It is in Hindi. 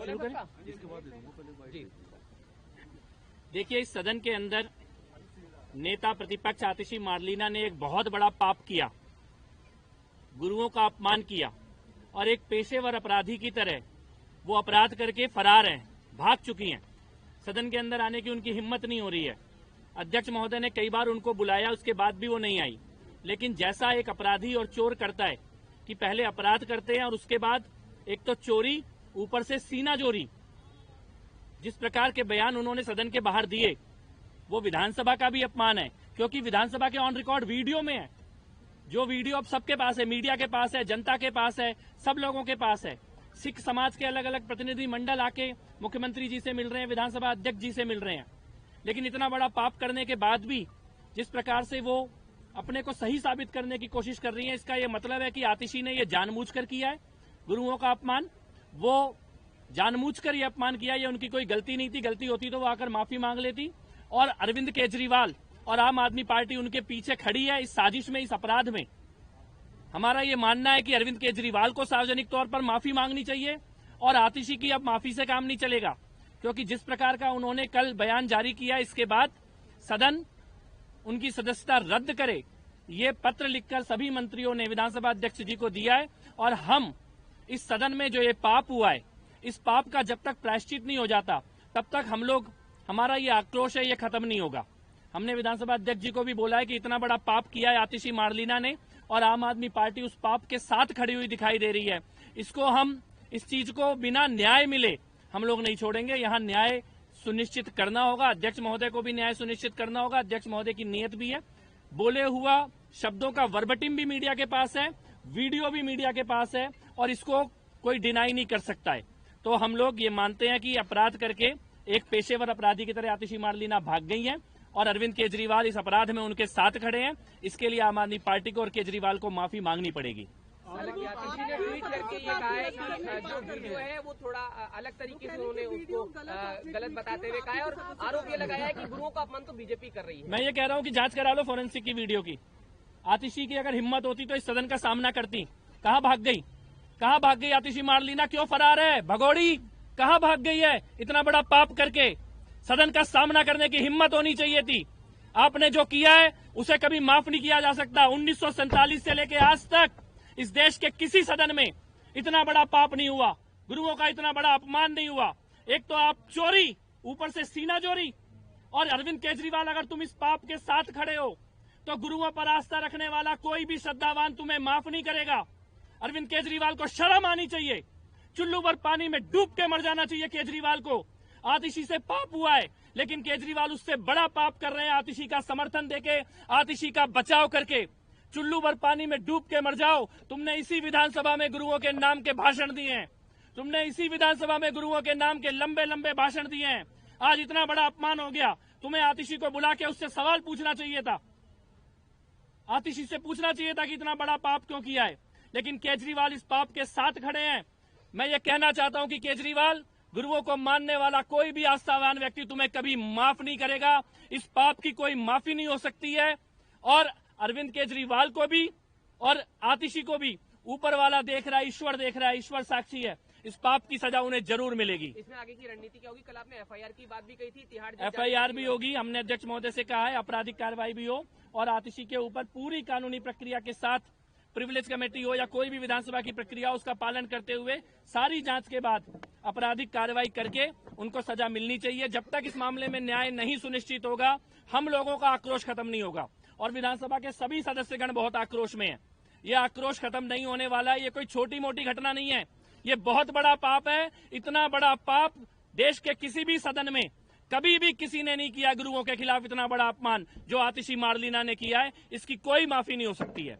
शुरू करें? देखिए, इस सदन के अंदर नेता प्रतिपक्ष आतिशी मारलीना ने एक बहुत बड़ा पाप किया, गुरुओं का अपमान किया और एक पेशेवर अपराधी की तरह वो अपराध करके फरार हैं, भाग चुकी हैं। सदन के अंदर आने की उनकी हिम्मत नहीं हो रही है। अध्यक्ष महोदय ने कई बार उनको बुलाया, उसके बाद भी वो नहीं आई। लेकिन जैसा एक अपराधी और चोर करता है कि पहले अपराध करते हैं और उसके बाद एक तो चोरी, ऊपर से सीना जोरी, जिस प्रकार के बयान उन्होंने सदन के बाहर दिए वो विधानसभा का भी अपमान है, क्योंकि विधानसभा के ऑन रिकॉर्ड वीडियो में है। जो वीडियो अब सबके पास है, मीडिया के पास है, जनता के पास है, सब लोगों के पास है। सिख समाज के अलग अलग प्रतिनिधि मंडल आके मुख्यमंत्री जी से मिल रहे हैं, विधानसभा अध्यक्ष जी से मिल रहे हैं। लेकिन इतना बड़ा पाप करने के बाद भी जिस प्रकार से वो अपने को सही साबित करने की कोशिश कर रही है, इसका ये मतलब है कि आतिशी ने ये जानबूझकर किया है गुरुओं का अपमान। वो जानबूझकर ये अपमान किया, ये उनकी कोई गलती नहीं थी। गलती होती तो वो आकर माफी मांग लेती। और अरविंद केजरीवाल और आम आदमी पार्टी उनके पीछे खड़ी है इस साजिश में, इस अपराध में। हमारा ये मानना है कि अरविंद केजरीवाल को सार्वजनिक तौर पर माफी मांगनी चाहिए और आतिशी की अब माफी से काम नहीं चलेगा, क्योंकि जिस प्रकार का उन्होंने कल बयान जारी किया, इसके बाद सदन उनकी सदस्यता रद्द करे, ये पत्र लिखकर सभी मंत्रियों ने विधानसभा अध्यक्ष जी को दिया है। और हम इस सदन में जो ये पाप हुआ है, इस पाप का जब तक प्रायश्चित नहीं हो जाता तब तक हम लोग, हमारा ये आक्रोश है, ये खत्म नहीं होगा। हमने विधानसभा अध्यक्ष जी को भी बोला है कि इतना बड़ा पाप किया है आतिशी मारलीना ने और आम आदमी पार्टी उस पाप के साथ खड़ी हुई दिखाई दे रही है। इसको हम, इस चीज को बिना न्याय मिले हम लोग नहीं छोड़ेंगे। यहाँ न्याय सुनिश्चित करना होगा, अध्यक्ष महोदय को भी न्याय सुनिश्चित करना होगा। अध्यक्ष महोदय की नीयत भी है, बोले हुआ शब्दों का वर्बटिम भी मीडिया के पास है, वीडियो भी मीडिया के पास है और इसको कोई डिनाई नहीं कर सकता है। तो हम लोग ये मानते हैं कि अपराध करके एक पेशेवर अपराधी की तरह आतिशी मारलीना भाग गई है और अरविंद केजरीवाल इस अपराध में उनके साथ खड़े हैं। इसके लिए आम आदमी पार्टी को और केजरीवाल को माफी मांगनी पड़ेगी। हालांकि आतिशी ने ट्वीट करके ये कहा है कि जो वीडियो है वो थोड़ा अलग तरीके से उन्होंने उसको गलत बताते हुए कहा है और आरोप ये लगाया है कि गुरुओं का अपमान तो बीजेपी कर रही है। मैं ये कह रहा हूँ कि जांच करा लो फोरेंसिक की वीडियो की। आतिशी की अगर हिम्मत होती तो इस सदन का सामना करती। कहाँ भाग गई, कहाँ भाग गई आतिशी मारलीना? क्यों फरार है? भगोड़ी कहाँ भाग गई है? इतना बड़ा पाप करके सदन का सामना करने की हिम्मत होनी चाहिए थी। आपने जो किया है उसे कभी माफ नहीं किया जा सकता। 1947 से लेकर आज तक इस देश के किसी सदन में इतना बड़ा पाप नहीं हुआ, गुरुओं का इतना बड़ा अपमान नहीं हुआ। एक तो आप चोरी, ऊपर से सीना चोरी। और अरविंद केजरीवाल, अगर तुम इस पाप के साथ खड़े हो तो गुरुओं पर आस्था रखने वाला कोई भी श्रद्धावान तुम्हें माफ नहीं करेगा। अरविंद केजरीवाल को शर्म आनी चाहिए, चुल्लू भर पानी में डूब के मर जाना चाहिए केजरीवाल को। आतिशी से पाप हुआ है, लेकिन केजरीवाल उससे बड़ा पाप कर रहे हैं। आतिशी का समर्थन देके, आतिशी का बचाव करके चुल्लू भर पानी में डूब के मर जाओ। तुमने इसी विधानसभा में गुरुओं के नाम के भाषण दिए हैं, तुमने इसी विधानसभा में गुरुओं के नाम के लंबे लंबे भाषण दिए हैं। आज इतना बड़ा अपमान हो गया, तुम्हें आतिशी को बुला के उससे सवाल पूछना चाहिए था। आतिशी से पूछना चाहिए था कि इतना बड़ा पाप क्यों किया है। लेकिन केजरीवाल इस पाप के साथ खड़े हैं। मैं ये कहना चाहता हूं कि केजरीवाल, गुरुओं को मानने वाला कोई भी आस्थावान व्यक्ति तुम्हें कभी माफ नहीं करेगा। इस पाप की कोई माफी नहीं हो सकती है। और अरविंद केजरीवाल को भी और आतिशी को भी ऊपर वाला देख रहा है, ईश्वर देख रहा है, ईश्वर साक्षी है। इस पाप की सजा उन्हें जरूर मिलेगी। इसमें आगे की रणनीति क्या होगी? कल आपने एफआईआर की बात भी कही थी, तिहाड़ एफआईआर भी होगी। हमने अध्यक्ष महोदय से कहा है आपराधिक कार्रवाई भी हो और आतिशी के ऊपर पूरी कानूनी प्रक्रिया के साथ, प्रिविलेज कमेटी हो या कोई भी विधानसभा की प्रक्रिया हो, उसका पालन करते हुए सारी जांच के बाद आपराधिक कार्रवाई करके उनको सजा मिलनी चाहिए। जब तक इस मामले में न्याय नहीं सुनिश्चित होगा, हम लोगों का आक्रोश खत्म नहीं होगा। और विधानसभा के सभी सदस्यगण बहुत आक्रोश में हैं। ये आक्रोश खत्म नहीं होने वाला है। ये कोई छोटी मोटी घटना नहीं है, ये बहुत बड़ा पाप है। इतना बड़ा पाप देश के किसी भी सदन में कभी भी किसी ने नहीं किया। गुरुओं के खिलाफ इतना बड़ा अपमान जो आतिशी मारलीना ने किया है, इसकी कोई माफी नहीं हो सकती है।